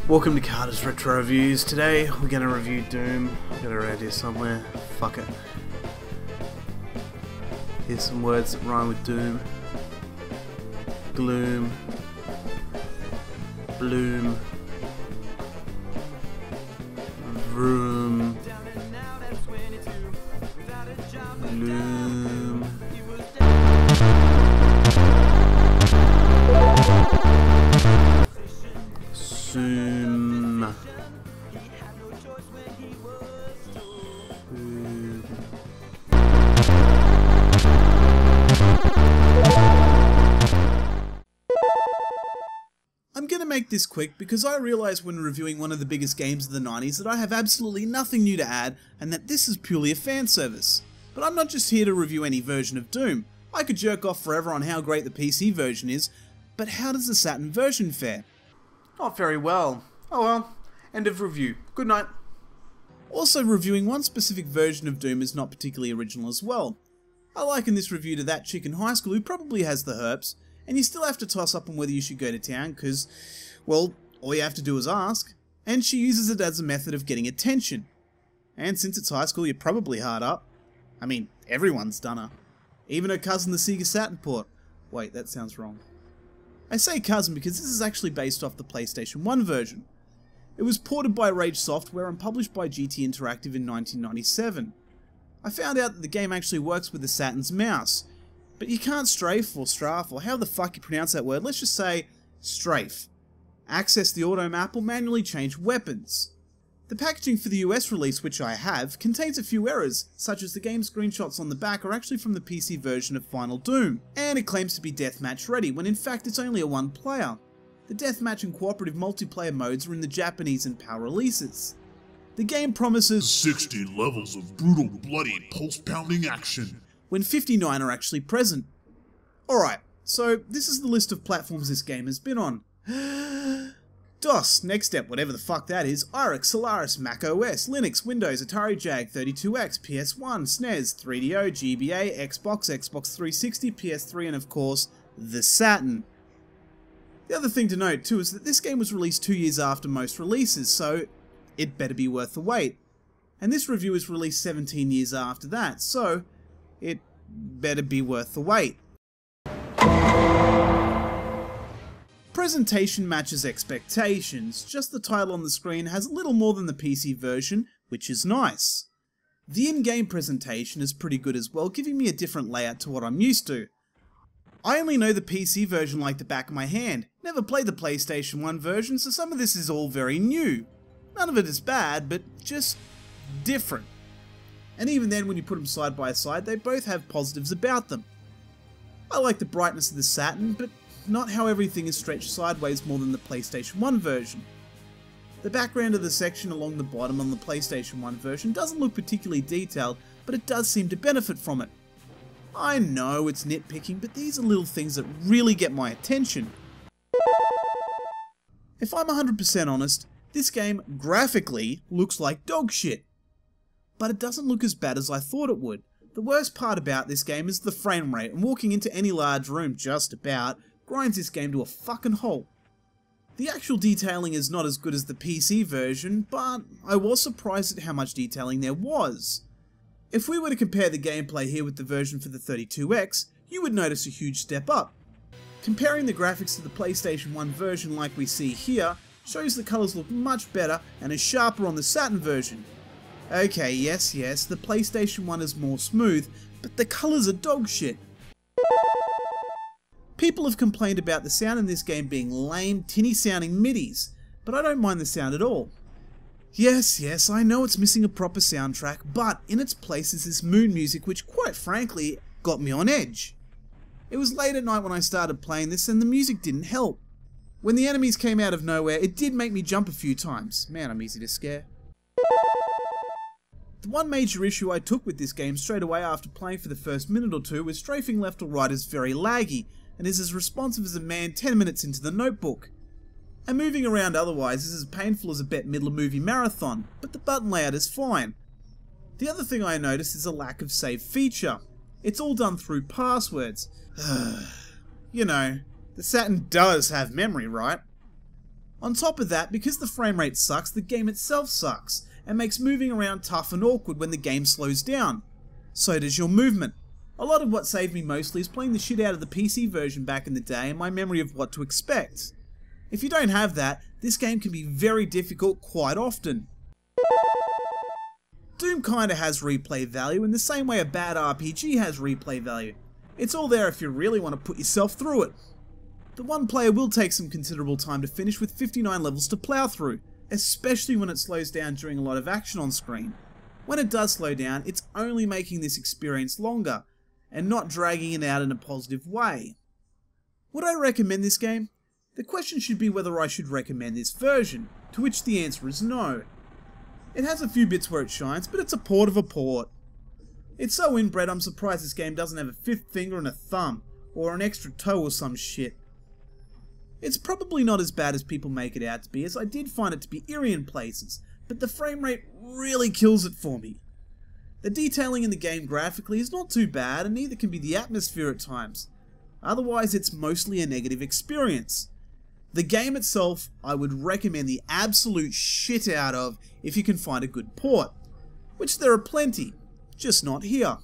Welcome to Carter's Retro Reviews. Today we're going to review Doom. I've got it around here somewhere. Fuck it. Here's some words that rhyme with Doom. Gloom. Bloom. Vroom. Gloom. Zoom. I'm gonna make this quick because I realised when reviewing one of the biggest games of the 90s that I have absolutely nothing new to add and that this is purely a fan service. But I'm not just here to review any version of Doom. I could jerk off forever on how great the PC version is, but how does the Saturn version fare? Not very well. Oh well. End of review. Good night. Also, reviewing one specific version of Doom is not particularly original as well. I liken this review to that chick in high school who probably has the herpes, and you still have to toss up on whether you should go to town because, well, all you have to do is ask, and she uses it as a method of getting attention. And since it's high school, you're probably hard up. I mean, everyone's done her. Even her cousin, the Sega Saturn port. Wait, that sounds wrong. I say cousin because this is actually based off the PlayStation 1 version. It was ported by Rage Software and published by GT Interactive in 1997. I found out that the game actually works with the Saturn's mouse, but you can't strafe or strafe or how the fuck you pronounce that word, let's just say strafe. Access the auto map or manually change weapons. The packaging for the US release, which I have, contains a few errors, such as the game screenshots on the back are actually from the PC version of Final Doom, and it claims to be deathmatch ready, when in fact it's only a one player. The deathmatch and cooperative multiplayer modes are in the Japanese and PAL releases. The game promises 60 levels of brutal, bloody, pulse-pounding action, when 59 are actually present. Alright, so this is the list of platforms this game has been on. DOS, Next Step, whatever the fuck that is, IRIX, Solaris, Mac OS, Linux, Windows, Atari JAG, 32X, PS1, SNES, 3DO, GBA, Xbox, Xbox 360, PS3, and of course, the Saturn. The other thing to note too is that this game was released 2 years after most releases, so it better be worth the wait. And this review was released 17 years after that, so it better be worth the wait. Presentation matches expectations, just the title on the screen has little more than the PC version, which is nice. The in-game presentation is pretty good as well, giving me a different layout to what I'm used to. I only know the PC version like the back of my hand, never played the PlayStation 1 version, so some of this is all very new. None of it is bad, but just different. And even then, when you put them side by side, they both have positives about them. I like the brightness of the Saturn, but not how everything is stretched sideways more than the PlayStation 1 version. The background of the section along the bottom on the PlayStation 1 version doesn't look particularly detailed, but it does seem to benefit from it. I know it's nitpicking, but these are little things that really get my attention. If I'm 100% honest, this game graphically looks like dog shit. But it doesn't look as bad as I thought it would. The worst part about this game is the frame rate, and walking into any large room, just about, grinds this game to a fucking halt. The actual detailing is not as good as the PC version, but I was surprised at how much detailing there was. If we were to compare the gameplay here with the version for the 32X, you would notice a huge step up. Comparing the graphics to the PlayStation 1 version like we see here, shows the colours look much better and is sharper on the Saturn version. Okay, yes, the PlayStation 1 is more smooth, but the colours are dog shit. People have complained about the sound in this game being lame, tinny sounding midis, but I don't mind the sound at all. Yes, I know it's missing a proper soundtrack, but in its place is this moon music which quite frankly got me on edge. It was late at night when I started playing this and the music didn't help. When the enemies came out of nowhere, it did make me jump a few times. Man, I'm easy to scare. The one major issue I took with this game straight away after playing for the first minute or two was strafing left or right is very laggy, and is as responsive as a man 10 minutes into the Notebook. And moving around otherwise is as painful as a Bette Midler movie marathon, but the button layout is fine. The other thing I noticed is a lack of save feature. It's all done through passwords. You know, the Saturn does have memory, right? On top of that, because the frame rate sucks, the game itself sucks, and makes moving around tough and awkward when the game slows down. So does your movement. A lot of what saved me mostly is playing the shit out of the PC version back in the day and my memory of what to expect. If you don't have that, this game can be very difficult quite often. Doom kinda has replay value in the same way a bad RPG has replay value. It's all there if you really want to put yourself through it. The one player will take some considerable time to finish with 59 levels to plow through, especially when it slows down during a lot of action on screen. When it does slow down, it's only making this experience longer, and not dragging it out in a positive way. Would I recommend this game? The question should be whether I should recommend this version, to which the answer is no. It has a few bits where it shines, but it's a port of a port. It's so inbred I'm surprised this game doesn't have a fifth finger and a thumb, or an extra toe or some shit. It's probably not as bad as people make it out to be, as I did find it to be eerie in places, but the frame rate really kills it for me. The detailing in the game graphically is not too bad, and neither can be the atmosphere at times. Otherwise, it's mostly a negative experience. The game itself, I would recommend the absolute shit out of if you can find a good port, which there are plenty, just not here.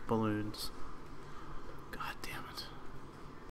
Balloons.